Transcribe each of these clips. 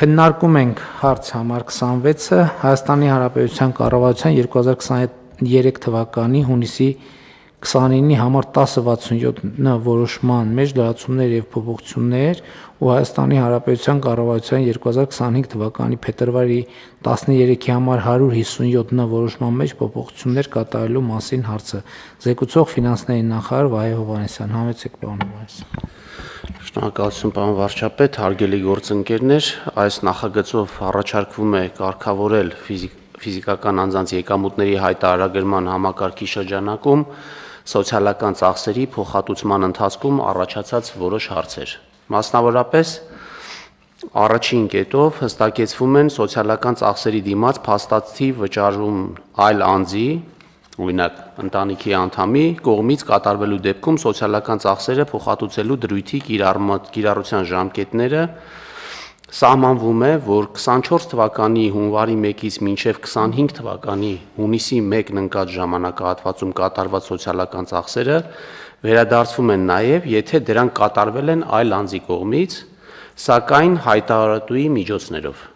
Քննարկում ենք հարց համար 26-ը Հայաստանի Հանրապետության կառավարության 2023 թվականի հունիսի 29-ի համար 1067 որոշման մեջ լրացումներ եւ փոփոխություններ ու Հայաստանի Հանրապետության կառավարության 2025 թվականի փետրվարի 13-ի համար 157 որոշման մեջ փոփոխություններ կատարելու մասին հարցը զեկուցող ֆինանսների նախարար Վահե Հովհաննիսյան, համեցեք պարոն Հովհաննիսյան։ Շնորհակալություն պարոն վարչապետ, հարգելի գործընկերներ, այս նախագծով առաջարկվում է կարգավորել ֆիզիկական անձանց եկամուտների հայտարարագրման համակարգի շրջանակում սոցիալական ծախսերի փոխհատուցման ընթացքում առաջացած որոշ հարցեր։ Մասնավորապես առաջին կետով հստակեցվում են սոցիալական ծախսերի դիմաց փաստացի վճարում այլ անձի, օրինակ ընտանիքի անդամի կողմից կատարվելու դեպքում սոցիալական ծախսերը փոխհատուցելու դրույթի կիրառության ժամկետները սահմանվում է, որ 24 թվականի հունվարի 1-ից մինչև 25 թվականի հունիսի 1-ն ընկած ժամանակահատվածում կատարված սոցիալական ծախսերը վերադարձվում են նաև, եթե դրանք կատարվել են այլ անձի կողմից, սակայն հայտարարատուի միջոցներով։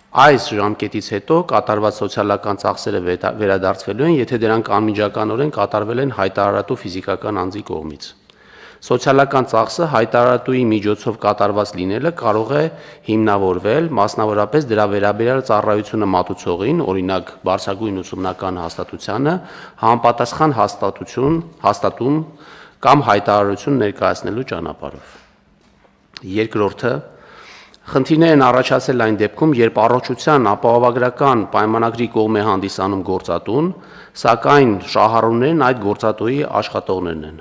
Այս ժամկետից հետո կատարված սոցիալական ծախսերը վերադարձվելու են, եթե դրանք անմիջականորեն կատարվել են հայտարարատու ֆիզիկական անձի կողմից։ Սոցիալական ծախսը հայտարարատուի միջոցով կատարված լինելը կարող է հիմնավորվել մասնավորապես դրա վերաբերյալ ծառայությունը մատուցողին, օրինակ բարձրագույն ուսումնական հաստատությանը, համապատասխան հաստատում կամ հայտարարություն ներկայացնելու ճանապարհով։ Երկրորդը խնդիրներ են առաջացել այն դեպքում, երբ առողջության ապահովագրական պայմանագրի կողմ է հանդիսանում գործատուն, սակայն շահառուներն այդ գործատուի աշխատողներն են։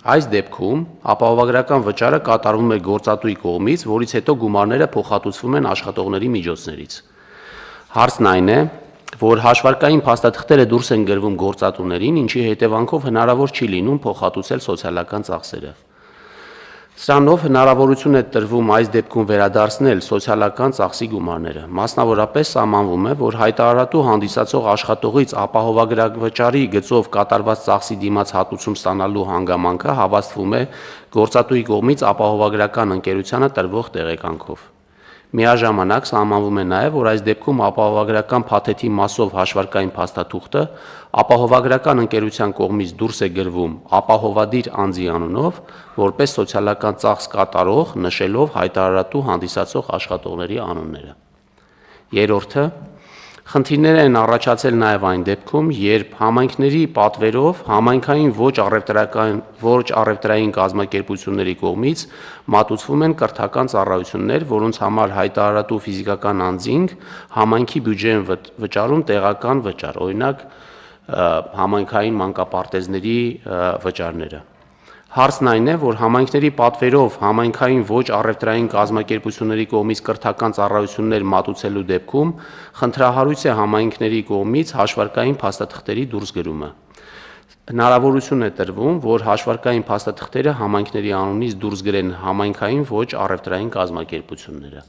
Այս դեպքում ապահովագրական վճարը կատարվում է գործատուի կողմից, որից հետո գումարները փոխհատուցվում են աշխատողների միջոցներից։ Հարցն այն է, որ հաշվարկային փաստաթղթերը դուրս են գրվում գործատուներին, ինչի հետևանքով հնարավոր չի լինում փոխհատուցել սոցիալական ծախսերը։ Սրանով հնարավորություն է տրվում այս դեպքում վերադարձնել սոցիալական ծախսի գումարները։ Մասնավորապես սահմանվում է, որ հայտարարատու հանդիսացող աշխատողից ապահովագրավճարի գծով կատարված ծախսի դիմաց հատուցում ստանալու հանգամանքը հավաստվում է գործատուի կողմից ապահովագրական ընկերությանը տրվող տեղեկանքով։ Միաժամանակ սահմանվում է նաև, որ այս դեպքում ապահովագրական փաթեթի մասով հաշվարկային փաստաթուղթը ապահովագրական ընկերության կողմից դուրս է գրվում ապահովադիր անձի անունով, որպես սոցիալական ծախս կատարող, նշելով հայտարարատու հանդիսացող աշխատողների անունները։ Երրորդը խնդիրներ են առաջացել նաև այն դեպքում, երբ համայնքների պատվերով համայնքային ոչ առևտրային կազմակերպությունների կողմից մատուցվում են կրթական ծառայություններ, որոնց համար հայտարարատու ֆիզիկական անձինք համայնքի բյուջե են վճարում տեղական վճար, օրինակ համայնքային մանկապարտեզների վճարները։ Հարցն այն է, որ համայնքների պատվերով համայնքային ոչ առևտրային կազմակերպությունների կողմից կրթական ծառայություններ մատուցելու դեպքում խնդրահարույց է համայնքների կողմից հաշվարկային փաստաթղթերի դուրսգրումը։ Հնարավորություն է տրվում, որ հաշվարկային փաստաթղթերը համայնքների անունից դուրս գրեն համայնքային ոչ առևտրային կազմակերպությունները։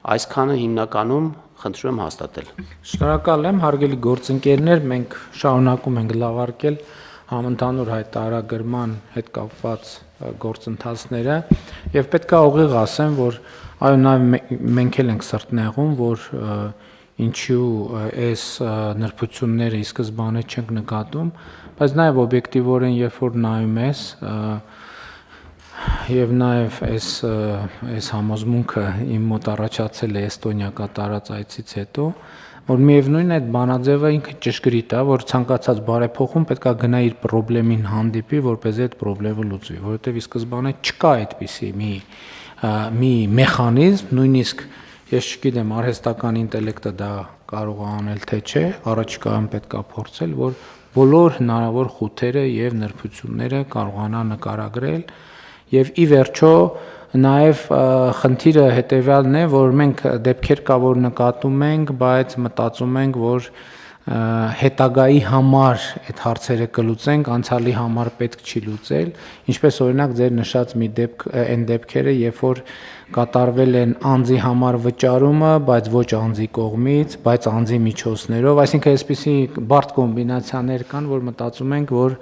Այսքանը հիմնականում խնդրում եմ հաստատել։ Շնորհակալ եմ, հարգելի գործընկերներ, մենք շարունակում ենք լավարկել համընդհանուր հայտարարագրման հետ կապված գործընթացները եւ պետք է ուղիղ ասեմ, որ այո, նաեւ մենք էլ ենք սրտնեղում, որ ինչու այս նրբությունները ի սկզբանե չենք նկատում, բայց նաեւ օբյեկտիվորեն երբ որ նայում ես եւ նաեւ այս համոզմունքը իմ մոտ առաջացել է Էստոնիա կատարած այցից հետո, որ միևնույն այդ բանաձևը ինքը ճշգրիտ է, որ ցանկացած բարեփոխում պետք է գնա իր խնդրին հանդիպի, որպեսզի այդ խնդրը լուծվի, որովհետև ի սկզբանե չկա այդպիսի մի մեխանիզմ, նույնիսկ ես չգիտեմ արհեստական ինտելեկտը դա կարող է անել թե չէ, առաջիկայում պետք է փորձել, որ բոլոր հնարավոր խութերը եւ նրբությունները կարողանա նկարագրել եւ ի վերջո նաև խնդիրը հետեւյալն է, որ մենք դեպքեր կա որ նկատում ենք, բայց մտածում ենք, որ հետագայի համար այդ հարցերը կլուծենք, անցյալի համար պետք չի լուծել, ինչպես օրինակ ձեր նշած մի այն դեպքերը, երբ որ կատարվել են անձի համար վճարումը, բայց ոչ անձի կողմից, բայց անձի միջոցներով, այսինքն այսպիսի բարդ կոմբինացիաներ կան, որ մտածում ենք, որ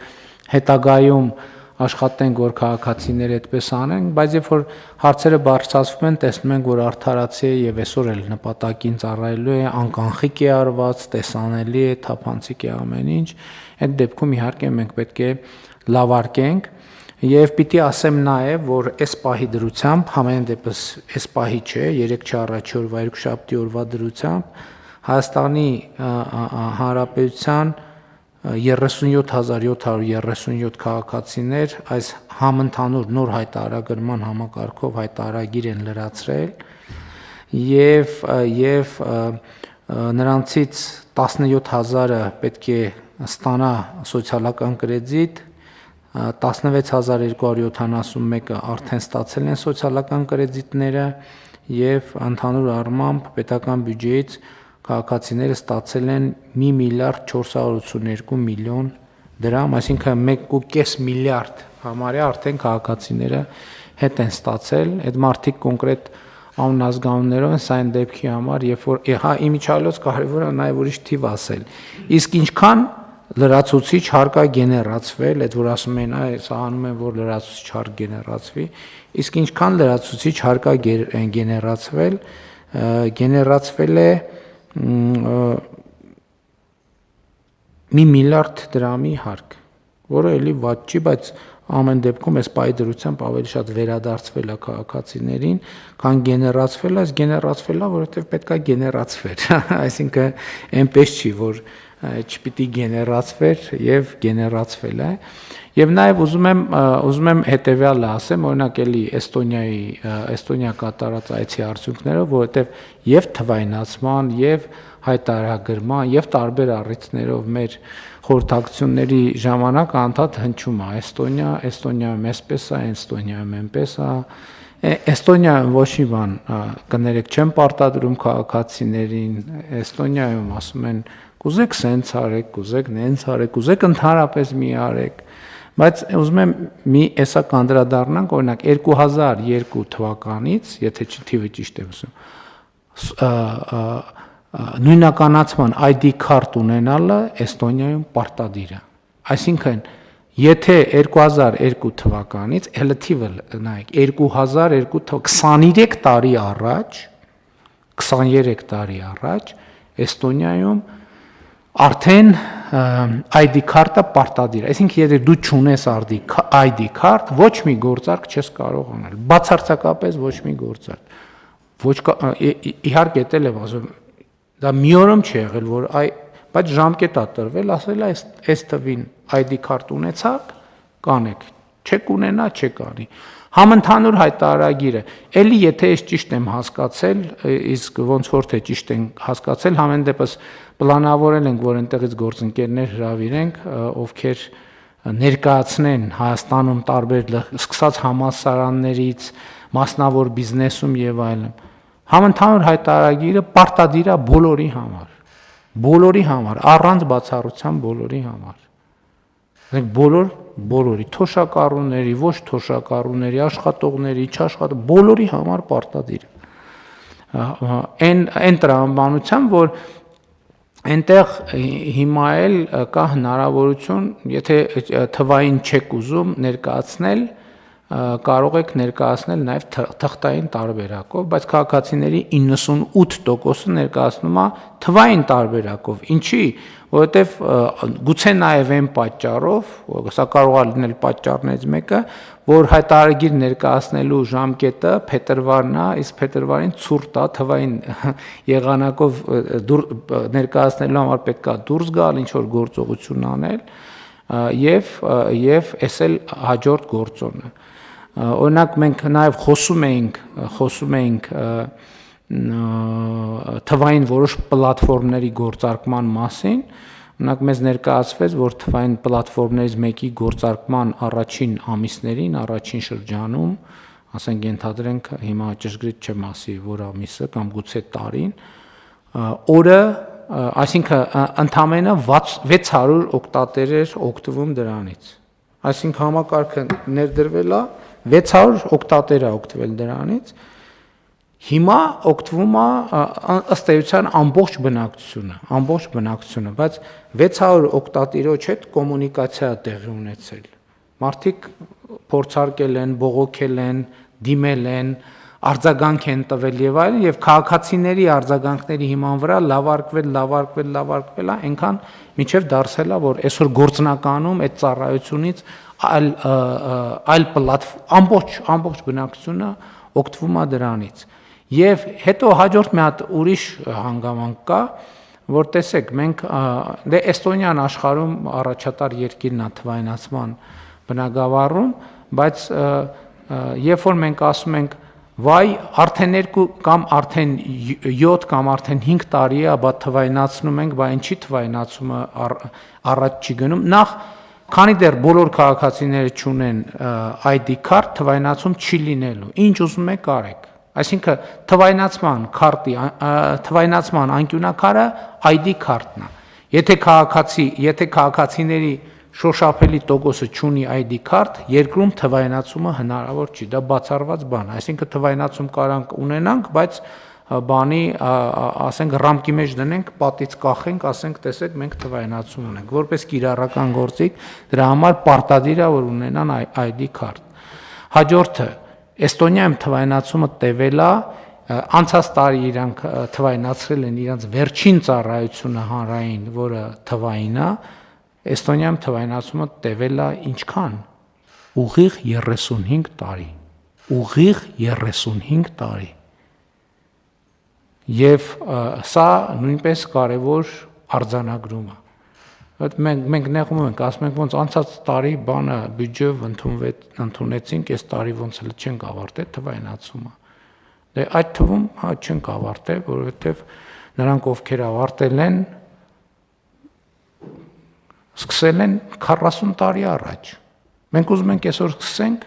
հետագայում աշխատենք, որ քաղաքացիները այդպես անեն, բայց երբ որ հարցերը բարձրացվում են, տեսնում ենք, որ արդարացի է եւ այսօր էլ նպատակին ծառայելու է, անկանխիկ է արված, տեսանելի է, թափանցիկ է ամեն ինչ, այդ դեպքում իհարկե մենք պետք է լավարկենք եւ պիտի ասեմ նաեւ, որ այս պահի դրությամբ, համենայն դեպս այս պահի չէ, 3 առաջի օրվա, 2 օրվա դրությամբ Հայաստանի Հանրապետության 37737 քաղաքացիներ այս համընդհանուր նոր հայտարարագրման համակարգով հայտարարագիր են լրացրել եւ նրանցից 17000-ը պետք է ստանա սոցիալական կրեդիտ, 16271-ը արդեն ստացել են սոցիալական կրեդիտները եւ ընդհանուր առմամբ պետական բյուջեից քաղաքացիները ստացել են 1 միլիարդ 482 միլիոն դրամ, այսինքն 1.5 միլիարդ համարյա արդեն քաղաքացիները հետ են ստացել, այդ մարդիկ կոնկրետ անազգանուններով են, սա այն դեպքի համար, երբ որ իմիջիալոց կարևոր է նաև ուրիշ թիվ ասել, իսկ ինչքան լրացուցիչ հարկ է գեներացվել, այդ որ ասում են, սա անում են, որ լրացուցիչ հարկ գեներացվի, իսկ ինչքան լրացուցիչ հարկ է գեներացվել է 1 միլիարդ դրամի հարկ, որը էլի վատ չի, բայց ամեն դեպքում այս պահի դրությամբ ավելի շատ վերադարձվել է քաղաքացիներին, քան գեներացվել է, գեներացվել է, որովհետև պետք է գեներացվեր, այսինքն այնպես չի, որ չպիտի գեներացվեր եւ գեներացվել է եւ նաեւ ուզում եմ հետեւյալը ասեմ, օրինակ էլի Էստոնիա կատարած այցի արդյունքները, որովհետեւ եւ թվայնացման եւ հայտարարագրման եւ տարբեր առիթներով մեր խորհրդակցությունների ժամանակ անդադ հնչում է Էստոնիայում էսպես է, Էստոնիայում այնպես է, Էստոնիայում ոչ մի բան կներեք չեմ պարտադրում քաղաքացիներին, Էստոնիայում ասում են կուզեք սենց արեք, կուզեք նենց արեք, կուզեք ընդհանրապես մի արեք, բայց ուզում եմ մի էսա կանդրադառնանք, օրինակ 2002 թվականից, եթե թիվը ճիշտ եմ ասում, նույնականացման ID քարտ ունենալը Էստոնիայում պարտադիր է, այսինքն եթե 2002 թվականից, հələ թիվը նայեք, 2002 23 տարի առաջ Էստոնիայում արդեն ID քարտը պարտադիր է, այսինքն եթե դու չունես ID քարտ, ոչ մի գործարք չես կարող անել, բացարձակապես ոչ մի գործարք, իհարկե էլ եմ ասում, դա մի օրում չի եղել, որ բայց ժամկետ է տրվել, ասել է այս թվին ID քարտ ունեցաք, կանեք, չեք ունենա, չեք անի։ Համընդհանուր հայտարարագիրը, էլի եթե ես ճիշտ եմ հասկացել, իսկ ոնց որ թե ճիշտ են հասկացել, համեն դեպս պլանավորել ենք, որ այնտեղից գործընկերներ հրավիրենք, ովքեր ներկայացնեն Հայաստանում տարբեր սկսած համալսարաններից, մասնավոր բիզնեսում եւ այլն։ Համընդհանուր հայտարարագիրը պարտադիր է բոլորի համար, առանց բացառության բոլորի համար։ Բոլորի, թոշակառուների, ոչ թոշակառուների, աշխատողների, չաշխատող, բոլորի համար պարտադիր է։ Այն տրամաբանությամբ, որ այնտեղ հիմա էլ կա հնարավորություն, եթե թվային չեք ուզում ներկայացնել, կարող եք ներկայացնել նաև թղթային տարբերակով, բայց քաղաքացիների 98%-ը ներկայացնում է թվային տարբերակով։ Ինչի՞, որովհետև գուցե նաև այն պատճառով, սա կարող է լինել պատճառներից մեկը, որ հայտարարագիր ներկայացնելու ժամկետը փետրվարն է, իսկ փետրվարին ցուրտ է, թվային եղանակով ներկայացնելու համար պետք է դուրս գալ, ինչ որ գործողություն անել եւ էս էլ հաջորդ գործոնը։ Օրինակ մենք նաև խոսում էինք թվային որոշ պլատֆորմների գործարկման մասին, օրինակ մեզ ներկայացվեց, որ թվային պլատֆորմներից մեկի գործարկման առաջին ամիսներին, առաջին շրջանում, ասենք ենթադրենք հիմա ճշգրիտ չեմ ասի, որ ամիսը կամ գուցե տարին, օրը, այսինքն ընդամենը 600 օգտատեր էր օգտվում դրանից։ Այսինքն համակարգը ներդրվել է 600 օգտատեր է օգտվել դրանից, հիմա օգտվում է ըստ էության ամբողջ բնակչությունը, բայց 600 օգտատերոջ հետ կոմունիկացիա տեղի ունեցել։ Մարդիկ փորձարկել են, բողոքել են, դիմել են, արձագանք են տվել եւ այլն, եւ քաղաքացիների արձագանքների հիման վրա լավարկվել, այնքան միջև դարձել է, որ այսօր գործնականում այդ ծառայությունից այլ ամբողջ բնակչությունը օգտվում է դրանից։ Եվ հետո հաջորդ մի հատ ուրիշ հանգամանք կա, որ տեսեք, մենք դե Էստոնիան աշխարհում առաջատար երկիրն է թվայնացման բնագավառում, բայց երբ որ մենք ասում ենք վայ արդեն 2 կամ արդեն 7 կամ արդեն 5 տարի է, բա թվայնացնում ենք, բա ինչի թվայնացումը առաջ չի գնում, նախ քանի դեռ բոլոր քաղաքացիները չունեն ID քարտ, թվայնացում չի լինելու, ինչ ուզում եք արեք, այսինքն թվայնացման անկյունակարը ID քարտն է, եթե քաղաքացիների շոշափելի տոկոսը չունի ID քարտ, երկրում թվայնացումը հնարավոր չի, դա բացառված բան է, այսինքն թվայնացում կարանք ունենանք, բայց բանի, ասենք ռամկի մեջ դնենք, պատից կախենք, ասենք տեսեք մենք թվայնացում ունենք, որպես կիրառական գործիք, դրա համար պարտադիր է որ ունենան ID քարտ։ Հաջորդը, Էստոնիայում թվայնացումը տևել է, անցած տարի իրանք թվայնացրել են իրանց վերջին ծառայությունը հանրային, որը թվային է, Էստոնիայում թվայնացումը տևել է ինչքան։ Ուղիղ 35 տարի։ Ուղիղ 35 տարի։ Եվ սա նույնպես կարևոր արձանագրում է։ Մենք նեղում ենք, ասում ենք ոնց անցած տարի բանը բյուջեով ընդունեցինք, այս տարի ոնց էլ չենք ավարտել թվայնացումը։ Դե այդ թվում չենք ավարտել, որովհետև նրանք ովքեր ավարտել են սկսել են 40 տարի առաջ։ Մենք ուզում ենք այսօր սկսենք,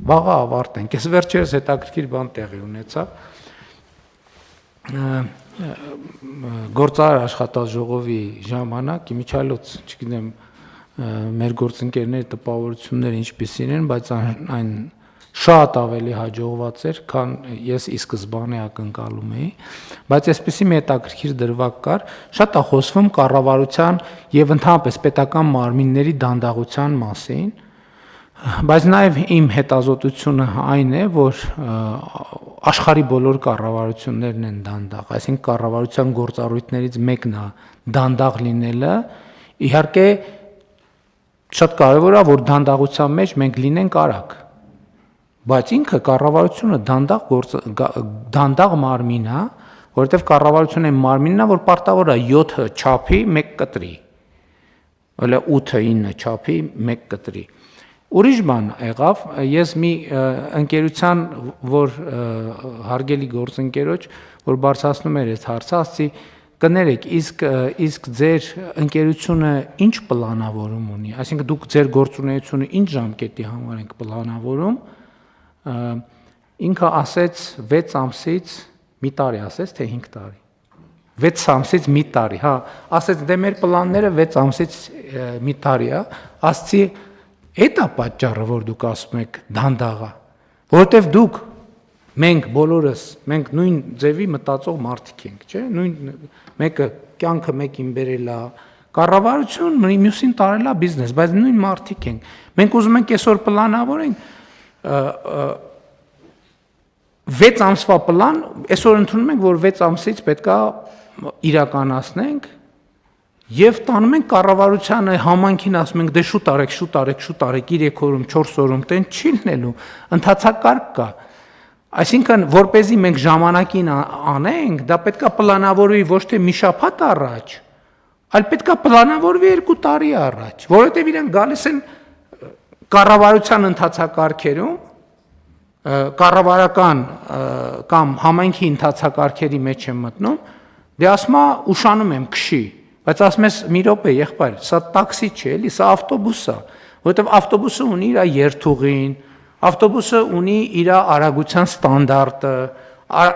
վաղը ավարտենք։ Այս վերջերս հետաքրքիր բան տեղի ունեցավ։ Գործարար աշխատաժողովի ժամանակ իմիջիայլոց, չգիտեմ, մեր գործընկերների տպավորությունները ինչպիսին են, բայց այն շատ ավելի հաջողված էր, քան ես ի սկզբանե ակնկալում էի, բայց այսպիսի մի հետաքրքիր դրվագ կար, շատ է խոսվում կառավարության եւ ընդհանրապես պետական մարմինների դանդաղության մասին, բայց նաեւ իմ հետազոտությունը այն է, որ աշխարհի բոլոր կառավարություններն են դանդաղ, այսինքն կառավարության գործառույթներից մեկն է դանդաղ լինելը, իհարկե շատ կարևոր է, որ դանդաղության մեջ մենք լինենք արագ, բայց ինքը կառավարությունը դանդաղ մարմին է, որովհետև կառավարությունը մարմինն է, որ պարտավոր է 7 չափի 1 կտրի, հələ 8-9 չափի 1 կտրի։ Ուրիշ բան եղավ, ես մի ընկերության, որ հարգելի գործընկերոջ, որ բարձրացնում էր այս հարցը, ասացի, կներեք, իսկ ձեր ընկերությունը ինչ պլանավորում ունի, այսինքն դուք ձեր գործունեությունը ինչ ժամկետի համար եք պլանավորում, ինքը ասեց 6 ամսից մի տարի, ասեց թե 5 տարի, 6 ամսից մի տարի, հա, ասեց դե մեր պլանները 6 ամսից մի տարի է, ասացի Էդ է պատճառը, որ դուք ասում եք դանդաղա, որովհետև դուք, մենք բոլորս, մենք նույն ձևի մտածող մարդիկ ենք, չէ՞, նույն մեկը կյանքը մեկին բերել է, կառավարություն, մյուսին տարել է բիզնես, բայց նույն մարդիկ ենք։ Մենք ուզում ենք այսօր պլանավորենք 6 ամսվա պլան, այսօր ընդունում ենք, որ 6 ամսից պետքա իրականացնենք Եվ տանում ենք կառավարությանը համանքին ասում ենք դե շուտ արեք, 3 օրում, 4 օրում տեն չի լինելու, ընթացակարգ կա։ Այսինքն, որպեսզի մենք ժամանակին անենք, դա պետքա պլանավորվի ոչ թե մի շաբաթ առաջ, այլ պետքա պլանավորվի 2 տարի առաջ, որովհետև իրենք գալիս են կառավարության ընթացակարգերում, կառավարական կամ համայնքի ընթացակարգերի մեջ եմ մտնում, դե ասում եմ ուշանում եմ քշի Բայց ասում ես մի րոպե, եղբայր, սա տաքսի չէ, էլի, սա ավտոբուս է, որովհետև ավտոբուսը ունի իր երթուղին, ավտոբուսը ունի իր արագության ստանդարտը,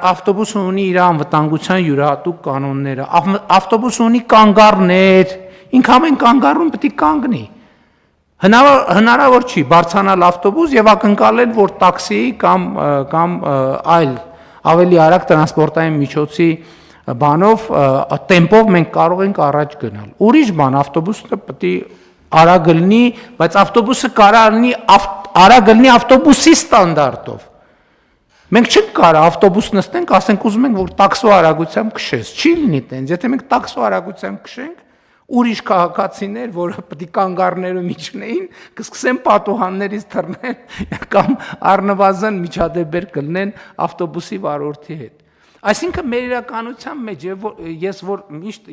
ավտոբուսը ունի իր անվտանգության յուրահատուկ կանոնները, ավտոբուսը ունի կանգառներ, ինքը ամեն կանգառում պետք է կանգնի։ Հնարավոր չի բարձրանալ ավտոբուս եւ ակնկալել, որ տաքսի կամ այլ ավելի արագ տրանսպորտային միջոցի բանով տեմպով մենք կարող ենք առաջ գնալ։ Ուրիշ բան ավտոբուսը պետք է արագ լինի, բայց ավտոբուսը կարող լինի արագ լինի ավտոբուսի ստանդարտով։ Մենք չենք կարող ավտոբուս նստենք, ասենք ուզում ենք որ տաքսո արագությամբ քշես, չի լինի տենց, եթե մենք տաքսո արագությամբ քշենք, ուրիշ քաղաքացիներ, որը պետք է կանգառներում իջնեին, կսկսեն պատուհաններից թռնել կամ առնվազն միջադեպեր կլինեն ավտոբուսի վարորդի հետ։ Այսինքն մեր իրականության մեջ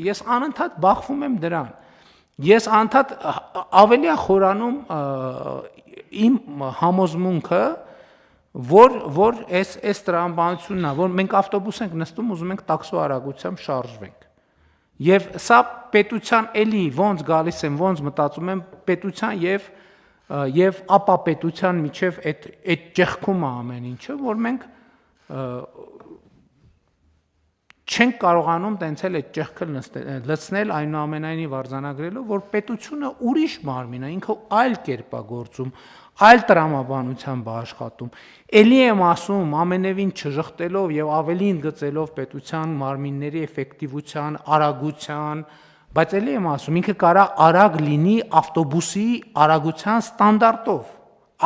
ես անընդհատ բախվում եմ դրան։ Ես անդադ ավելի խորանում իմ համոզմունքը, որ այս տրամաբանությունն է, որ մենք ավտոբուս ենք նստում, ուզում ենք տաքսո արագությամբ շարժվենք։ Եվ սա պետության էլի ոնց գալիս եմ, ոնց մտածում եմ պետության եւ ապա պետության միջև այդ ճեղքում է ամեն ինչը, որ մենք չենք կարողանում տենց էլ այդ ճեղքը լցնել այնուամենայնիվ արձանագրելով, որ պետությունը ուրիշ մարմին է, ինքը այլ կերպ է գործում, այլ տրամաբանությամբ աշխատում։ Էլի եմ ասում, ամենևին չժխտելով եւ ավելին գծելով պետության մարմինների էֆեկտիվության, արագության, բայց էլի եմ ասում, ինքը կարա արագ լինի ավտոբուսի արագության ստանդարտով,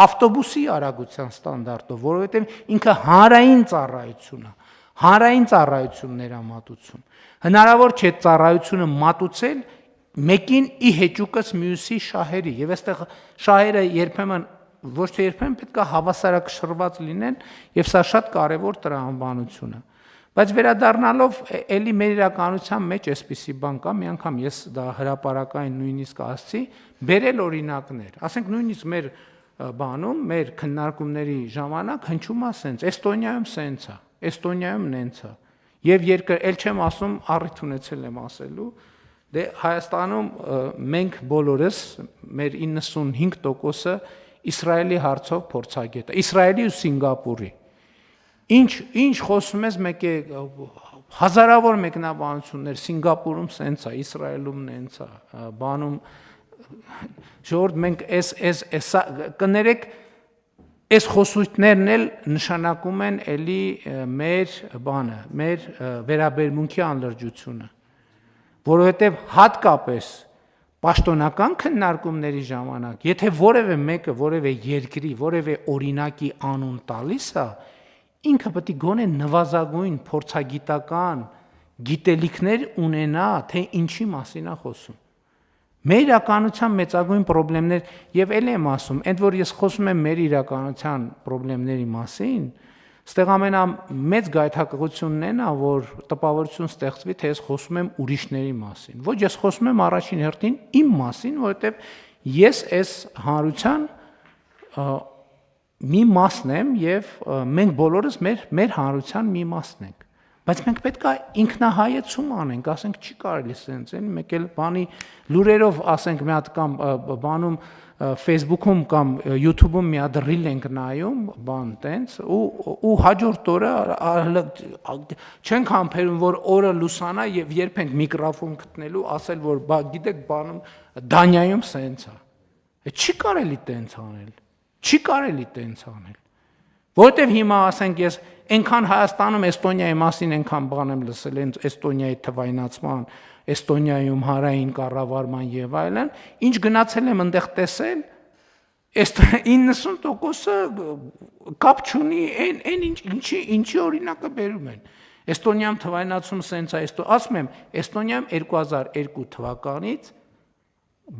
ավտոբուսի արագության ստանդարտով, որովհետեւ ինքը հանրային ծառայություն է, հանրային ծառայություններ է մատուցում։ Հնարավոր չէ ծառայությունը մատուցել մեկին ի հեճուկս մյուսի շահերի, եւ այստեղ շահերը երբեմն ոչ թե երբեմն պետք է հավասարակշռված լինեն, եւ սա շատ կարեւոր տրամաբանություն է։ Բայց վերադառնալով էլի մեր իրականության մեջ էսպիսի բան կա, մի անգամ ես դա հրապարակային նույնիսկ ասացի, բերել օրինակներ, ասենք նույնիսկ մեր բանում, մեր քննարկումների ժամանակ հնչում է սենց, Էստոնիայում սենց է, Էստոնիայում նենց է, եւ երկր էլ չեմ ասում, առիթ ունեցել եմ ասելու, դե Հայաստանում մենք բոլորս մեր 95%-ը Իսրայելի հարցով փորձագետ է, Իսրայելի ու Սինգապուրի։ Ինչ խոսում ես մեկ է հազարավոր մեկնաբանություններ, Սինգապուրում սենց է, Իսրայելում նենց է, բանում ժողովուրդ մենք էս կներեք այս խոսույթներն էլ նշանակում են էլի մեր բանը, մեր վերաբերմունքի անլրջությունը, որովհետև հատկապես պաշտոնական քննարկումների ժամանակ, եթե որևէ մեկը որևէ երկրի, որևէ օրինակի անուն տալիս է, ինքը պետք է գոնե նվազագույն փորձագիտական գիտելիքներ ունենա, թե ինչի մասին է խոսում։ Մեր իրականության մեծագույն խնդիրներ եւ ել եմ ասում, ընդ որ ես խոսում եմ մեր իրականության խնդիրների մասին, ստեղ ամենամեծ գայթակղությունն է նա, որ տպավորություն ստեղծվի, թե ես խոսում եմ ուրիշների մասին։ Ոչ, ես խոսում եմ առաջին հերթին իմ մասին, որովհետեւ ես այս հանրության մի մասն եմ եւ մենք բոլորս մեր հանրության մի մասն ենք։ Բայց մենք պետք է ինքնահայեցում անենք, ասենք չի կարելի սենց, էլի մեկ էլ բանի լուրերով ասենք մի հատ կամ բանում Facebook-ում կամ YouTube-ում մի հատ reel ենք նայում, բան տենց ու հաջորդ օրը չենք համբերում, որ օրը լուսանա եւ երբ ենք միկրոֆոն գտնելու, ասել որ բա գիտեք բանում Դանիայում սենց է։ Չի կարելի տենց անել։ Չի կարելի տենց անել։ Որտեւ հիմա ասենք ես այնքան Հայաստանում Էստոնիայի մասին այնքան բան եմ լսել, Էստոնիայի թվայնացման, Էստոնիայում հանրային կառավարման եւ այլն, ինչ գնացել եմ այնտեղ տեսել, 90%-ը կապ չունի այն ինչի օրինակը բերում են։ Էստոնիայում թվայնացում սենց է, ասում եմ, Էստոնիայում 2002 թվականից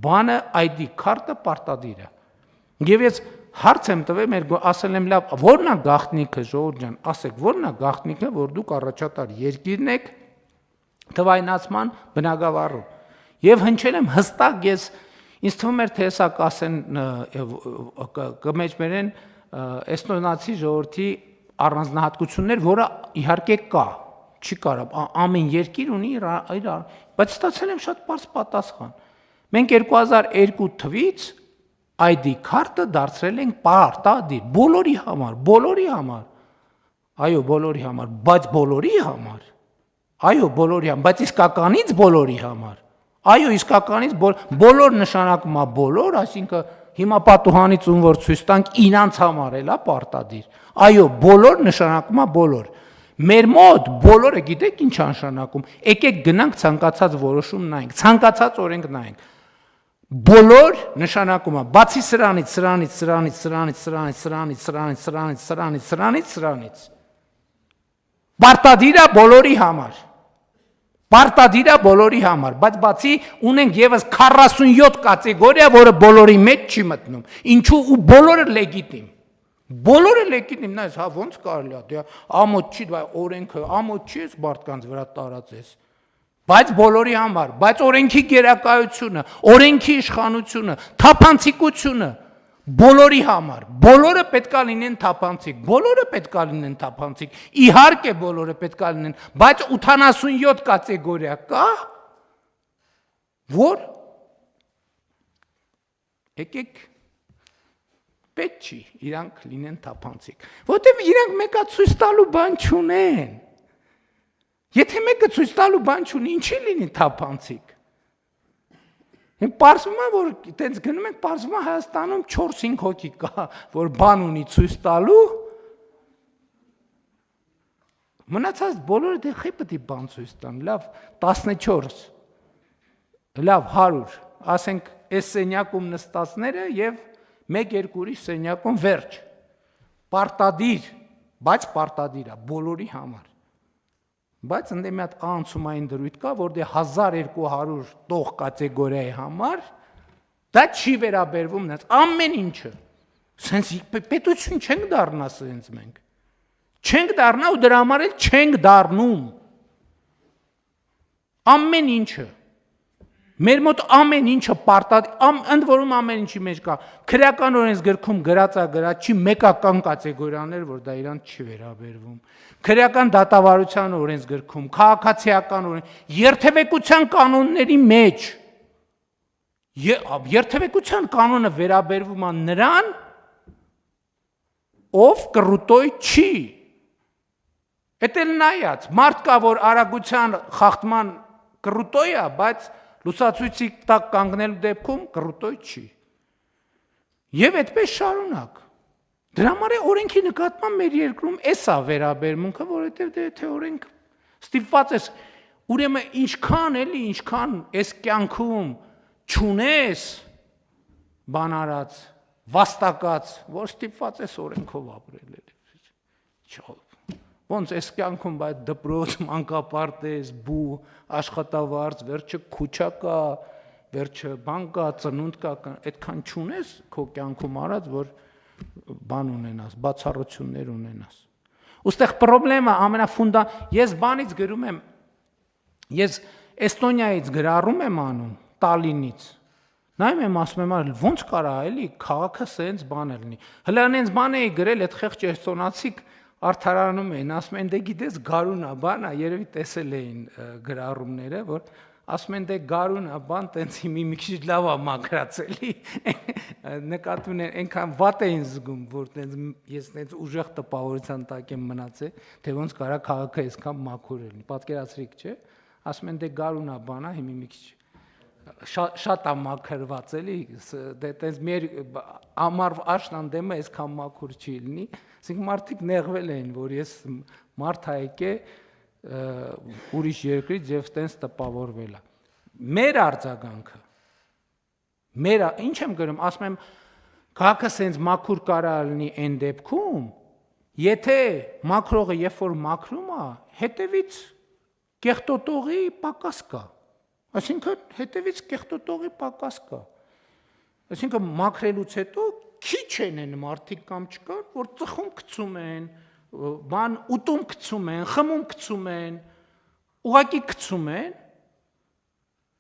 բանը ID քարտը պարտադիր է։ Եվ ես հարց եմ տվել, ասել եմ լավ, ո՞րն է գաղտնիքը, ժողովուրդ ջան, ասեք, ո՞րն է գաղտնիքը, որ դուք առաջատար երկիրն եք թվայնացման բնագավառում։ Եվ հնչել եմ հստակ ես ինձ թվում էր թե հեսա կասեն կմեջբերեն էստոնացի ժողովրդի առանձնահատկություններ, որը իհարկե կա, չի կարող, ամեն երկիր ունի իր, բայց ստացել եմ շատ պարզ պատասխան։ Մենք 2002 թվից ID քարտը դարձրել ենք պարտադիր բոլորի համար։ Այո, բոլորի համար, բայց բոլորի համար։ Այո, բոլորի համար, բայց իսկականից բոլորի համար։ Այո, իսկականից բոլոր նշանակում է բոլոր, այսինքն հիմա պատուհանից ում որ ցույց տանք իրանց համար էլա պարտադիր։ Այո, բոլոր նշանակում է բոլոր։ Մեր մոտ բոլորը գիտեք ինչ նշանակում։ Եկեք գնանք ցանկացած որոշում նայենք, ցանկացած օրենք նայենք։ Բոլոր նշանակում է բացի սրանից Պարտադիր է բոլորի համար։ Պարտադիր է բոլորի համար, բայց բացի ունենք եւս 47 կատեգորիա, որը բոլորի մեջ չի մտնում։ Ինչու ու բոլորը լեգիտիմ։ Բոլորը լեգիտիմ, նայես, հա ոնց կարելի է, դե ամոթ չի, բայց օրենքը ամոթ չի, մարդկանց վրա տարածես։ Բայց բոլորի համար, բայց օրենքի գերակայությունը, օրենքի իշխանությունը, թափանցիկությունը բոլորի համար, բոլորը պետքա լինեն թափանցիկ, բոլորը պետքա լինեն թափանցիկ, իհարկե բոլորը պետքա լինեն, բայց 87 կատեգորիա կա, որ եկեք պետք չի իրանք լինեն թափանցիկ, որտեվ իրանք մեկա ցույց տալու բան չունեն։ Եթե մեկը ցույց տալու բան չունի, ինչի լինի թափանցիկ։ Հեն պարզվում է, որ տենց գնում ենք, պարզվում է Հայաստանում 4-5 հոգի կա, որ բան ունի ցույց տալու, մնացած բոլորը դե խի պետք է բան ցույց տան, լավ 14, լավ 100, ասենք այս սենյակում նստածները եւ 1-2 ուրիշ սենյակում վերջ, պարտադիր, բայց պարտադիր է բոլորի համար։ Բայց ընդ մի հատ անցումային դրույթ կա, որ դե 1200 տող կատեգորիայի համար դա չի վերաբերվում նրանց ամեն ինչը։ Սենց պետություն չենք դառնա սենց մենք։ Չենք դառնա ու դրա համար էլ չենք դառնում։ Ամեն ինչը։ Մեր մոտ ամեն ինչը պարտադիր, ընդ որում ամեն ինչի մեջ կա։ Քրեական օրենսգրքում գրած է գրած չի մեկական կատեգորիաներ, որ դա իրան չի վերաբերվում։ Քրեական դատավարության օրենսգրքում, քաղաքացիական երթևեկության կանոնների մեջ երթևեկության կանոնը վերաբերվում է նրան, ով կռուտոյ չի։ Էդ էլ նայած, մարդ կա, որ արագության խախտման կռուտոյ է, բայց լուսացույցի տակ կանգնելու դեպքում կռուտոյ չի։ Եվ այդպես շարունակ։ Դրա համար է օրենքի նկատմամբ մեր երկրում էսա վերաբերմունքը, որովհետև դե թե օրենք ստիպված ես, ուրեմն ինչքան էլի, ինչքան այս կյանքում չունես բան արած, վաստակած, որ ստիպված ես օրենքով ապրել էլի։ Ոնց այս կյանքում բայց դպրոց, մանկապարտեզ, բու, աշխատավարձ, վերջը քուչա կա, վերջը բան կա, ծնունդ կա, այդքան չունես քո կյանքում արած, որ բան ունենաս, բացառություններ ունենաս։ Ոստեղ խնդրեմը ես բանից գրում եմ, ես Էստոնիայից գրառում եմ անում, Տալինից։ Նայում եմ, ասում եմ, ոնց կարա էլի քաղաքը սենց բան լինի։ Հələ այնց բան էի գրել, այդ խեղճ էստոնացիք արդարանում էին, ասում են, դե գիտես գարուն է, բան է, երևի տեսել էին գրառումները, որ ասում են, դե գարուն է, բան, տենց մի քիչ լավ է մաքրած էլի, նկատում են, այնքան վատ էին զգում, որ ես տենց ուժեղ տպավորության տակ եմ մնացել, թե ոնց կարա քաղաքը այսքան մաքուր լինի, պատկերացրիք, չէ, ասում են, դե գարուն է, բան է, հիմի մի քիչ շատ է մաքրված էլի, դե տենց մեր ամառ աշնան դեմը այսքան մաքուր չի լինի, ասենք մարդիկ նեղվել էին, որ ես մարդ է եկե ուրիշ երկրից եւ տենց տպավորվել է։ Մեր արձագանքը, ինչ եմ գրում, ասում եմ, քաղաքը սենց մաքուր կարա լինի այն դեպքում, եթե մաքրողը երբ որ մաքրում է, հետևից կեղտոտողի պակաս կա։ Այսինքն հետևից կեղտոտողի պակաս կա։ Այսինքն մաքրելուց հետո քիչ են մարդիկ կամ չկան, որ ծխում գցում են, բան ուտում գցում են, խմում գցում են, ուղակի գցում են։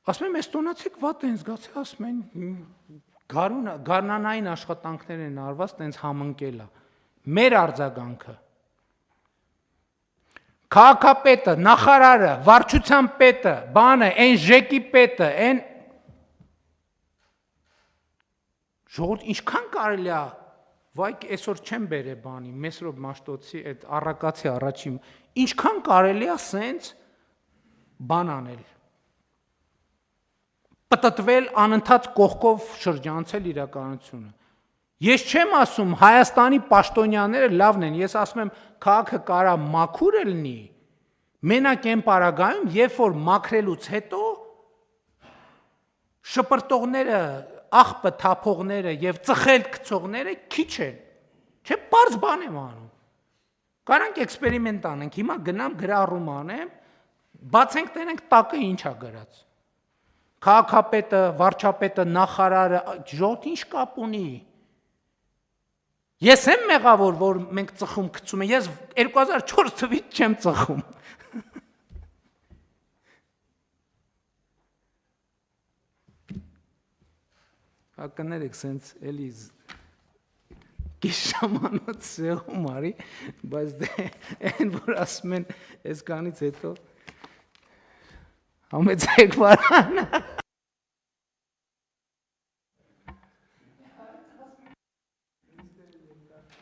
Ասում եմ, էստոնացիք վատ են զգացել, ասում են, գարնանային աշխատանքներ են արված, տենց համընկել է։ Մեր արձագանքը քաղաքապետը, նախարարը, վարչության պետը, բանը, այն ժեկի պետը, այն ժողովուրդ ինչքան կարելի է, վայ այսօր չեմ բերե բանի, Մեսրոպ Մաշտոցի այդ առակացի առաջին, ինչքան կարելի է սենց բան անել։ Պտտվել անընդհատ կողքով շրջանցել իրականությունը։ Ես չեմ ասում Հայաստանի պաշտոնյաները լավն են, ես ասում եմ քաղաքը կարա մաքուր լինի, մենակ այն պարագայում, երբ որ մաքրելուց հետո շպրտողները, աղբը թափողները եւ ծխել գցողները քիչ են։ Չէ, բարձ բան եմ անում։ Կարանք էքսպերիմենտ անենք, հիմա գնամ գրառում անեմ, բացենք տենենք տակը ինչա գրած։ Քաղաքապետը, վարչապետը, նախարարը, ժողովուրդ ինչ կապ ունի։ Ես եմ մեղավոր, որ մենք ծխում գցում ենք, ես 2004 թվականից չեմ ծխում։ Ակներեք սենց էլի գիշամանոց սեղում արի, բայց դե այն որ ասում են այսքանից հետո համեցեք վարան։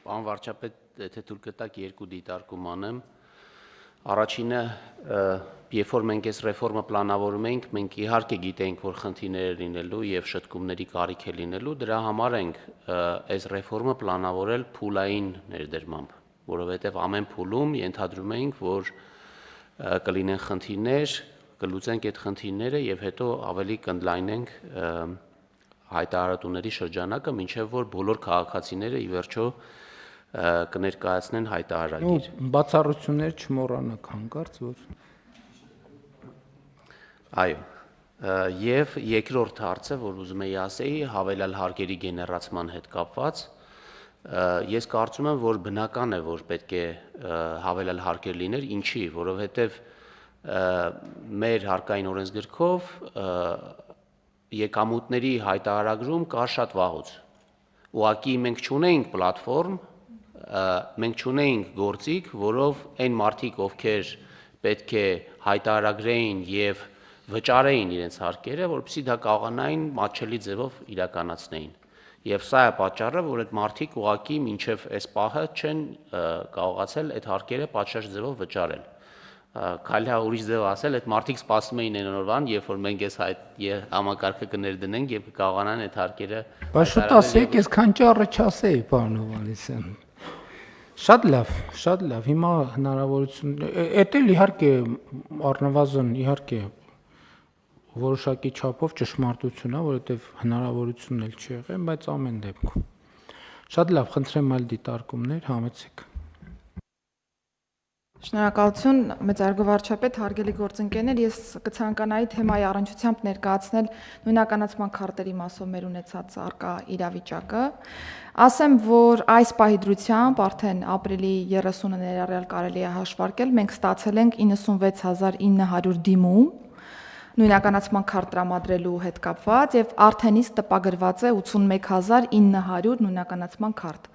Պարոն վարչապետ, եթե թույլ կտաք երկու դիտարկում անեմ։ Առաջինը, երբ որ մենք այս ռեֆորմը պլանավորում ենք, մենք իհարկե գիտենք, որ խնդիրներ է լինելու եւ շտկումների կարիք է լինելու, դրա համար ենք այս ռեֆորմը պլանավորել փուլային ներդրմամբ, որովհետեւ ամեն փուլում ենթադրում ենք, որ կլինեն խնդիրներ, կլուծենք այդ խնդիրները եւ հետո ավելի կընդլայնենք հայտարարությունների շրջանակը, մինչեւ որ բոլոր քաղաքացիները ի վերջո կներկայացնեն հայտարարագիր։ Բացառություններ չմոռանաք հանկարծ, որ Այո, եւ երկրորդ հարցը, որ ուզում եի ասեի, հավելյալ հարկերի գեներացման հետ կապված, ես կարծում եմ, որ բնական է, որ պետք է հավելյալ հարկեր լիներ, ինչի, որովհետեւ մեր հարկային օրենսգրքով եկամուտների հայտարարագրում կա շատ վաղուց։ Ուղղակի մենք չունենք պլատֆորմ, մենք չունենք գործիք, որով այն մարդիկ, ովքեր պետք է հայտարարագրեին եւ վճարեին իրենց հարկերը, որպեսզի դա կարողանային մատչելի ձևով իրականացնեին։ Եվ սա է պատճառը, որ այդ մարդիկ ուղղակի մինչև այս պահը չեն կարողացել այդ հարկերը պատշաճ ձևով վճարել։ Քալի ուրիշ ձև ասել, այդ մարդիկ սպասում էին այն օրվան, երբ որ մենք այս համակարգը կներդնենք եւ կկարողանան այդ հարկերը։ Բայց շուտ ասեք, այսքան ճառը չասեի, պարոն Հովհաննիսյան։ Շատ լավ, հիմա հնարավորություն, էդ էլ իհարկե առնվազն իհարկե որոշակի չափով ճշմարտություն է, որովհետև հնարավորությունն էլ չի եղել, բայց ամեն դեպքում։ Շատ լավ, խնդրեմ այլ դիտարկումներ, համեցեք։ Շնորհակալություն, մեծարգո վարչապետ, հարգելի գործընկերներ, ես կցանկանայի թեմայի առնչությամբ ներկայացնել նույնականացման քարտերի մասով մեր ունեցած առկա իրավիճակը։ Ասեմ, որ այս պահի դրությամբ արդեն ապրիլի 30-ը ներառյալ կարելի է հաշվարկել, մենք ստացել ենք 96900 դիմում նույնականացման քարտ տրամադրելու հետ կապված եւ արդեն իսկ տպագրված է 81900 նույնականացման քարտ։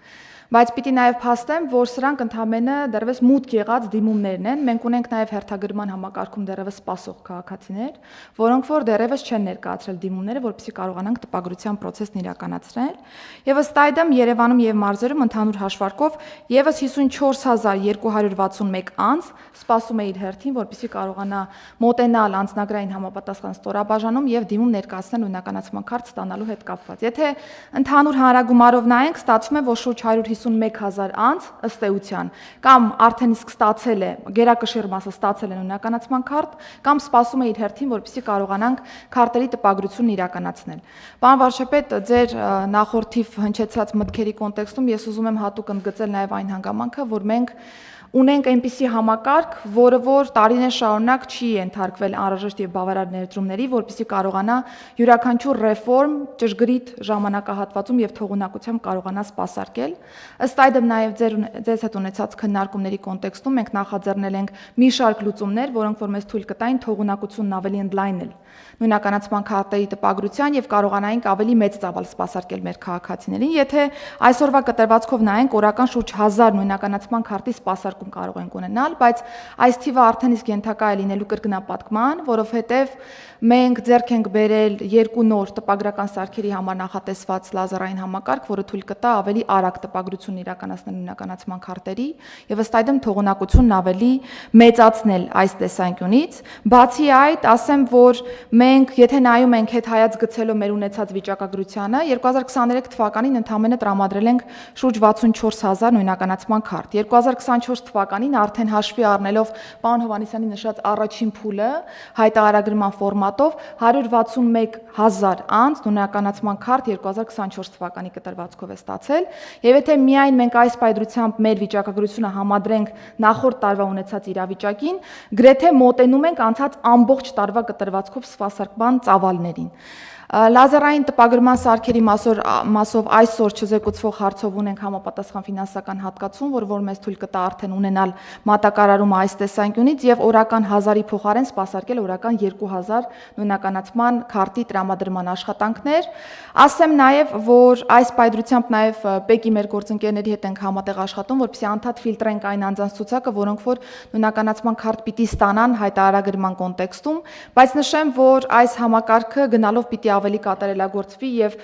Բայց պիտի նաև փաստեմ, որ սրանք ընդհանրապես դեռևս մուտք եղած դիմումներն են։ Մենք ունենք նաև հերթագրման համակարգում դեռևս սպասող քաղաքացիներ, որոնք որ դեռևս չեն ներկայացրել դիմումները, որպեսզի կարողանանք տպագրության process-ն իրականացնել։ Եվ ըստ այդմ Երևանում եւ մարզերում ընդհանուր հաշվարկով եւս 54261 անձ սպասում է իր հերթին, որպեսզի կարողանա մոտենալ անձնագրային համապատասխան ստորաբաժանում եւ դիմում ներկայացնել նույնականացման քարտ ստանալու հետ կապված։ Եթե ընդհանուր հանրագումարով նայենք, ստացվում է, որ շուրջ 151,000 անձ ըստ էության կամ արդեն իսկ ստացել է գերակշիռ մասը ստացել է նույնականացման քարտ կամ սպասում է իր հերթին, որպեսզի կարողանանք քարտերի տպագրությունն իրականացնել։ Պարոն վարչապետ, ձեր նախորդիվ հնչեցած մտքերի կոնտեքստում ես ուզում եմ հատուկ ընդգծել նաև այն հանգամանքը, որ մենք ունենք այնպիսի համակարգ, որը որ տարիներ շարունակ չի ենթարկվել անհրաժեշտ եւ բավարար ներդրումների, որպեսզի կարողանա յուրաքանչյուր ռեֆորմ ճշգրիտ ժամանակահատվածում եւ թողունակությամբ կարողանա սպասարկել։ Ըստ այդմ նաեւ ձեզ հետ ունեցած քննարկումների կոնտեքստում մենք նախաձեռնել ենք մի շարք լուծումներ, որոնք որ մեզ թույլ կտային թողունակությունն ավելի ընդլայնել նույնականացման քարտերի տպագրության եւ կարողանայինք ավելի մեծ ծավալ սպասարկել մեր քաղաքացիներին։ Եթե այսօրվա կտրվածքով նայենք, օրական շուրջ 1000 նույնականացման քարտի սպասարկում կարող ենք ունենալ, բայց այս թիվը արդեն իսկ ենթակա է լինելու կրկնապատկման, որովհետեւ մենք ձեռք ենք բերել երկու նոր տպագրական սարքերի համար նախատեսված լազերային համակարգ, որը թույլ կտա ավելի արագ տպագրություն իրականացնել նույնականացման քարտերի եւ ըստ այդմ թողունակությունն ավելի մեծացնել այս տեսանկյունից։ Բացի այդ, ասեմ, որ մենք, եթե նայում ենք հետ հայաց գցելով մեր ունեցած վիճակագրությանը, 2023 թվականին ընդամենը տրամադրել ենք շուրջ 64000 նույնականացման քարտ։ 2024 թվականին արդեն հաշվի առնելով պարոն Հովհաննիսյանի նշած առաջին փուլը հայտարարագրման ֆորմատով 161,000 անց նույնականացման քարտ 2024 թվականի կտրվածքով է ստացել, եւ եթե միայն մենք այս պայծրությամբ մեր վիճակագրությունը համադրենք նախորդ տարվա ունեցած իրավիճակին, գրեթե մոտենում ենք անցած ամբողջ տարվա կտրվածքով սպասարկման ծավալներին։ Լազերային տպագրման սարքերի մասով այսօր չզեկուցվող հարցով ունենք համապատասխան ֆինանսական հատկացում, որ մեզ թույլ կտա արդեն ունենալ մատակարարումը այս տեսանկյունից եւ օրական 1000-ի փոխարեն սպասարկել օրական 2000 նույնականացման քարտի տրամադրման աշխատանքներ։ Ասեմ նաեւ, որ այս պայծրությամբ նաեւ ՊԵԿ-ի մեր գործընկերների հետ ենք համատեղ աշխատում, որպեսզի անդադ ֆիլտրենք այն անձանց ցուցակը, որոնք որ նույնականացման քարտ պիտի ստանան հայտարարագրման կոնտեքստում, բայց նշեմ, որ այս համակարգը գնալով պիտի ավելի կատարելագործվի եւ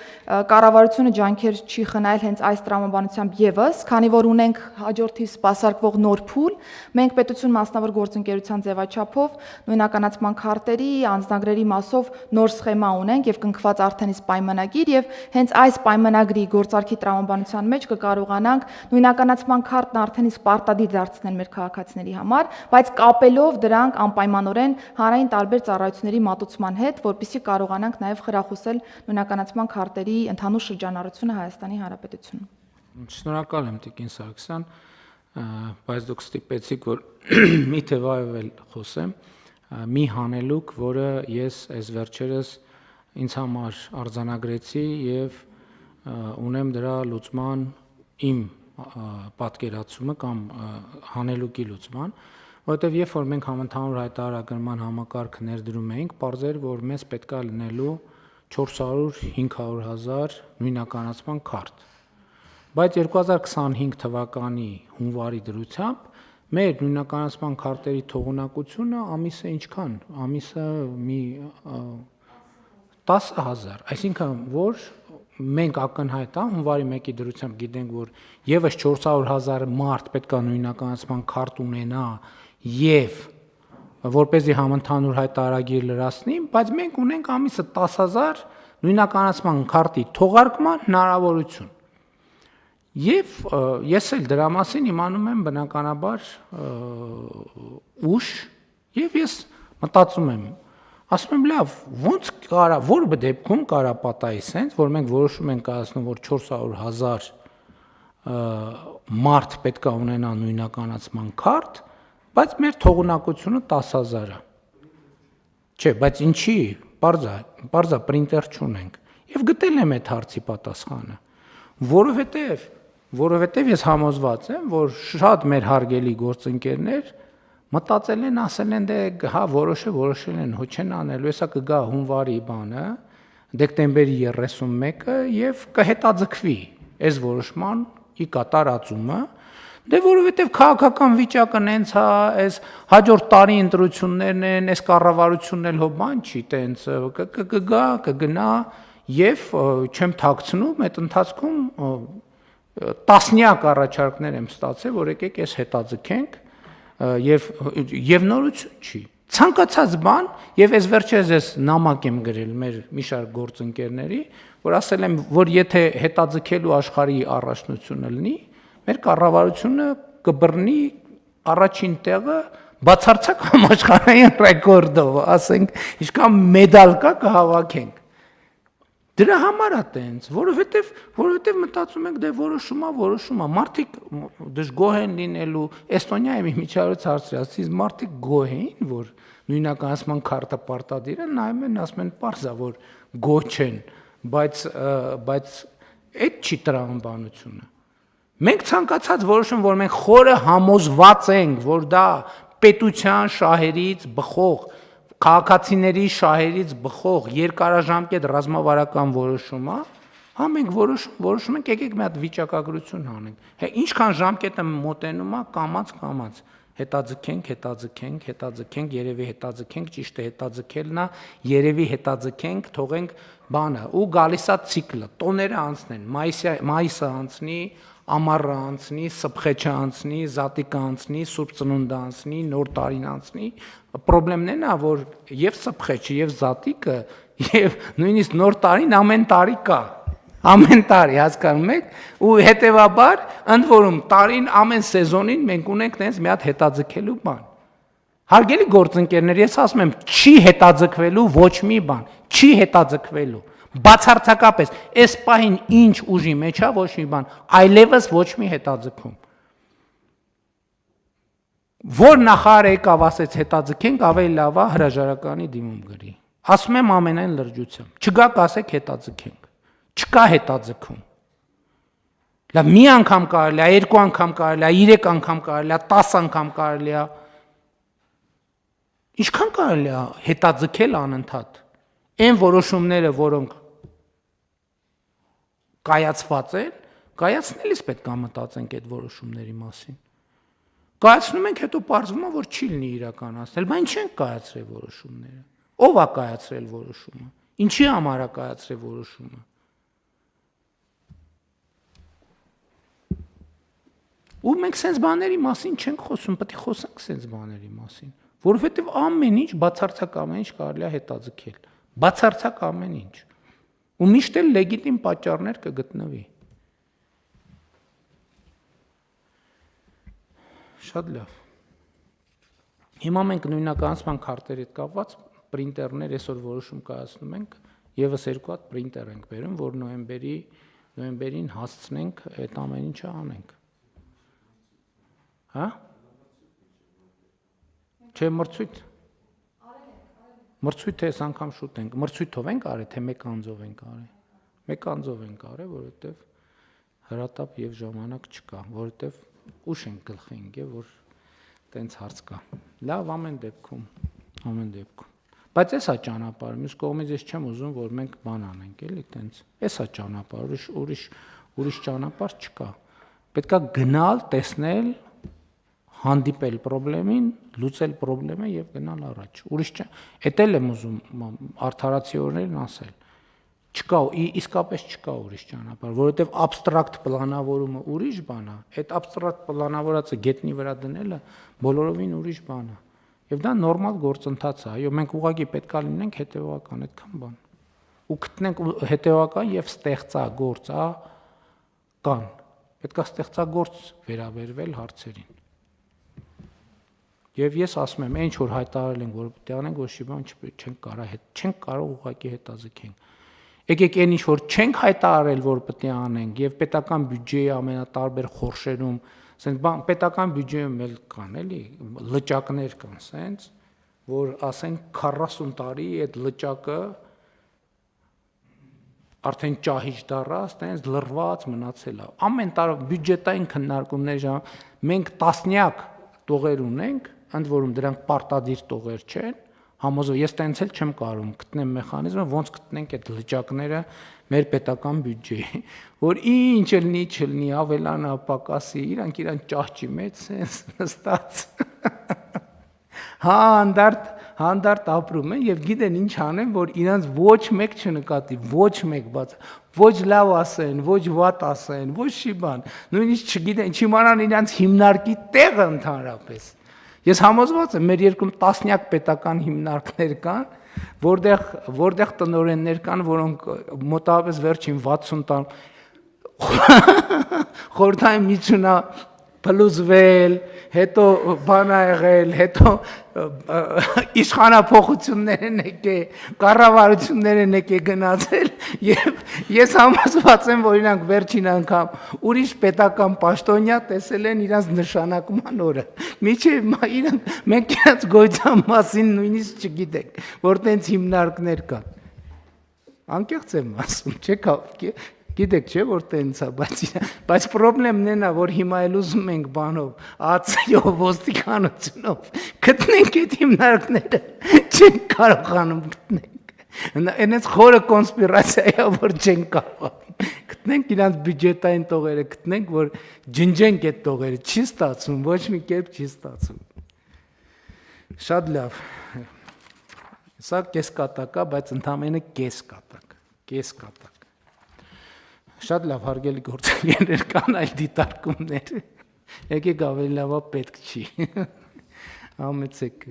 կառավարությունը ջանքեր չի խնայել հենց այս տրամաբանությամբ եւս, քանի որ ունենք հաջորդի սպասարկվող նոր փուլ, մենք պետություն մասնավոր գործընկերության ձևաչափով նույնականացման քարտերի, անձնագրերի մասով նոր սխեմա ունենք եւ կնքված արդեն իսկ պայմանագիր եւ հենց այս պայմանագրի գործարքի տրամաբանության մեջ կկարողանանք նույնականացման քարտն արդեն իսկ պարտադիր դարձնել մեր քաղաքացիների համար, բայց կապելով դրանք անպայմանորեն հանրային տարբեր ծառայությունների մատուցման հետ, որպեսզի կարողանանք նաեւ խրախուսել նույնականացման քարտերի ընդհանուր շրջանառությունը Հայաստանի Հանրապետությունում։ Շնորհակալ եմ Տիկին Սարգսյան, բայց դուք ստիպեցիք, որ մի թվայով խոսեմ, մի հանելուկ, որը ես այս վերջերս ինձ համար արձանագրեցի եւ ունեմ դրա լուծման իմ պատկերացումը կամ հանելուկի լուծման, որովհետեւ երբ որ մենք համընդհանուր հայտարարագրման համակարգ ներդրում էինք, պարզեր որ մեզ պետքա լինելու 400-500 հազար նույնականացման քարտ։ Բայց 2025 թվականի հունվարի դրությամբ մեր նույնականացման քարտերի թողունակությունը ամիսը ինչքան, ամիսը մի 10,000, այսինքն որ մենք ակնհայտ է հունվարի 1-ի դրությամբ գիտենք, որ եւս 400,000 մարդ պետքա նույնականացման քարտ ունենա եւ որպեսզի համընդհանուր հայտարարագիր լրացնի, բայց մենք ունենք ամիսը 10,000 նույնականացման քարտի թողարկման հնարավորություն։ Եվ ես էլ դրա մասին իմանում եմ բնականաբար ուշ, եւ ես մտածում եմ, ասում եմ լավ, ոնց կարա, որ դեպքում կարա պատահի սենց, որ մենք որոշում ենք կայացնում, որ 400,000 մարդ պետքա ունենա նույնականացման քարտ, բայց մեր թողունակությունը 10,000 է։ Չէ, բայց ինչի, պարզա պրինտեր չունենք։ Եվ գտել եմ այդ հարցի պատասխանը, որովհետև ես համոզված եմ, որ շատ մեր հարգելի գործընկերներ մտածել են, ասել են, դե հա որոշել են, հո չեն անելու, հեսա կգա հունվարի բանը, դեկտեմբերի 31-ը եւ կհետաձգվի այս որոշման ի կատարածումը, դե որովհետև քաղաքական վիճակը նենց է, այս հաջորդ տարի ընտրություններն են, այս կառավարությունն էլ հո բան չի, տենց կգա, կգնա եւ չեմ թաքցնում, այդ ընթացքում տասնյակ առաջարկներ եմ ստացել, որ եկեք այս հետաձգենք եւ նորություն չի։ Ցանկացած բան եւ այս վերջերս ես նամակ եմ գրել մեր մի շարք գործընկերների, որ ասել եմ, որ եթե հետաձգելու աշխարհի առաջնությունը լինի, մեր կառավարությունը կբռնի առաջին տեղը բացարձակ համաշխարհային ռեկորդով, ասենք, ինչքան մեդալ կա կհավաքենք։ Դրա համար է տենց, որովհետև մտածում ենք դե որոշումա, մարդիկ դժգոհ են լինելու, Էստոնիայի մի միջավայրից հարցրեցի, մարդիկ գոհ էին, որ նույնականացման քարտը պարտադիր է, նայում են, ասում են, պարզա, որ գոհ չեն, բայց այդ չի տրամաբանությունը։ Մենք ցանկացած որոշում, որ մենք խորը համոզված ենք, որ դա պետության շահերից բխող, քաղաքացիների շահերից բխող երկարաժամկետ ռազմավարական որոշում է, հա մենք որոշում ենք, եկեք մի հատ վիճակագրություն անենք։ Հա ինչքան ժամկետը մոտենում է, կամաց, հետաձգենք, երևի հետաձգենք, ճիշտ է հետաձգելն է, երևի հետաձգենք, թողենք բանը, ու գալիս է ցիկլը, տոները անցնեն, մայիսը անցնի, ամառը անցնի, սփխեչը անցնի, զատիկը անցնի, Սուրբ Ծնունդը անցնի, Նոր տարին անցնի, պրոբլեմն է, որ եւ սփխեչը, եւ զատիկը, եւ նույնիսկ Նոր տարին ամեն տարի կա։ ամեն տարի հասկանում եք, ու հետեւաբար ընդ որում տարին ամեն սեզոնին մենք ունենք տենց մի հատ հետաձգելու բան։ Հարգելի գործընկերներ, ես ասում եմ, չի հետաձգվելու ոչ մի բան, չի հետաձգվելու։ Բացարձակապես, այս պահին ինչ ուժի մեջ է ոչ մի բան, այլևս ոչ մի հետաձգում։ Որ նախարարը եկավ ասեց հետաձգենք, ավելի լավ է հրաժարականի դիմում գրի։ Ասում եմ ամենայն լրջությամբ, չգաք ասեք հետաձգենք, չկա հետաձգում։ Լավ, մի անգամ կարելի է, երկու անգամ կարելի է, 3 անգամ կարելի է, 10 անգամ կարելի է։ Ինչքան կարելի է հետաձգել անընդհատ։ Այն որոշումները, որոնք կայացված են, կայացնելիս պետք է մտածենք այդ որոշումների մասին։ Կայացնում ենք, հետո պարզվում է, որ չի լինի իրականացնել, բայց ինչ են կայացրել որոշումները։ Ո՞վ է կայացրել որոշումը։ Ինչի համար է կայացրել որոշումը։ Ու մենք sense բաների մասին չենք խոսում, պետք է խոսենք sense բաների մասին, որովհետև ամեն ինչ բացարձակ ամեն ինչ կարելի է հետաձգել։ Բացարձակ ամեն ինչ։ Ու միշտ էլ լեգիտիմ պատճառներ կգտնվի։ Շատ լավ։ Հիմա մենք նույնականացման քարտերի հետ կապված պրինտերներ այսօր որոշում կայացնում ենք, եւս 2 հատ պրինտեր ենք բերում, որ նոյեմբերին հասցնենք այդ ամեն ինչը անենք։ Հա? Չէ, մրցույթ։ Մրցույթը այս անգամ շուտ ենք։ Մրցույթով ենք արել, թե մեկ անձով ենք արել։ Մեկ անձով ենք արել, որովհետև հրատապ եւ ժամանակ չկա, որովհետև ուշ ենք գլխի ընկել, որ տենց հարց կա։ Լավ, ամեն դեպքում։ Բայց էսա ճանապարհը, մյուս կողմից ես չեմ ուզում, որ մենք բան անենք, էլի, տենց։ Էսա ճանապարհ, ուրիշ ճանապարհ չկա։ Պետքա գնալ, տեսնել, հանդիպել խնդրին, լուծել խնդրը եւ գնալ առաջ։ Ուրիշ էդ էլ եմ ուզում արդարացիորեն ասել։ Չկա, իսկապես չկա ուրիշ ճանապարհ, որովհետեւ абստրակտ պլանավորումը ուրիշ բան է, այդ абստրակտ պլանավորածը գետնի վրա դնելը բոլորովին ուրիշ բան է։ Եվ դա նորմալ գործընթաց է, այո, մենք ուղղակի պետքա լինենք հետեւական, այդքան բան։ Ու գտնենք հետեւական եւ ստեղծագործ, կան։ Պետքա ստեղծագործ վերաբերվել հարցերին։ Եվ ես ասում եմ, ինչ որ հայտարարել ենք, որ պետք է անենք, ոչ մի բան չենք կարող ուղղակի հետաձգենք։ Եկեք այն ինչ որ չենք հայտարարել, որ պետք է անենք, եւ պետական բյուջեի ամենատարբեր խորշերում, ասենք պետական բյուջեում էլ կան, էլի, լճակներ կան, ասենց, որ ասենք 40 տարի այդ լճակը արդեն ճահիճ դառած, տենց լրված մնացել է։ Ամեն տարի բյուջետային քննարկումների ժամանակ մենք տասնյակ տողեր ունենք, ընդ որում դրանք պարտադիր տողեր չեն, համոզով ես տենց էլ չեմ կարող գտնեմ մեխանիզմը, ոնց գտնենք այդ լճակները մեր պետական բյուջեի, որ ինչ չլինի, ավելանա, պակասի, իրանք ճահճի մեջ sense նստած։ Հանդարտ ապրում են եւ գիտեն ինչ անեն, որ իրանց ոչ մեկ չնկատի, ոչ մեկ բաց, ոչ լավ ասեն, ոչ վատ ասեն, ոչ մի բան, նույնիսկ չգիտեն, չիմանան իրանց հիմնարկի տեղը ընդհանրապես։ Ես համոզված եմ, մեր երկրում տասնյակ պետական հիմնարկներ կան, որտեղ տնօրեններ կան, որոնք մոտավորապես վերջին 60 տարի խորհրդային միջնա փլուզվել, հետո բան ա եղել, հետո իշխանափոխություններ են եկել, կառավարություններ են եկել գնացել եւ ես համոզված եմ, որ իրանք վերջին անգամ ուրիշ պետական պաշտոնյա տեսել են իրանց նշանակման օրը։ Միջև իրանք մենք իրանց գոյության մասին նույնիսկ չգիտենք, որ տենց հիմնարկներ կան։ Անկեղծ եմ ասում, չէ՞ Գիտեք չէ որ տենց է, բայց խնդրեմն այն է, որ հիմա էլ ուզում ենք բանով, ԱՑ-ով, ոստիկանությունով գտնենք այդ հիմնարկները, չենք կարողանում գտնենք։ Այնպես խորը կոնսպիրացիա է, որ չենք կարողանում։ Գտնենք իրանց բյուջետային տողերը, գտնենք, որ ջնջենք այդ տողերը, չի ստացվում, ոչ մի կերպ չի ստացվում։ Շատ լավ։ Սա կեսկատակ է, բայց ընդամենը կեսկատակ։ Շատ լավ հարգելի գործընկերներ կան այլ դիտարկումներ։ Եկեք ավելի լավա պետք չի։ Համեցեք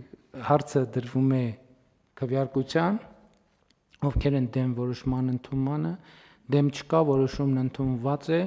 հարցը դրվում է քվեարկության, ովքեր են դեմ որոշման ընդունմանը, դեմ չկա, որոշումն ընդունված է,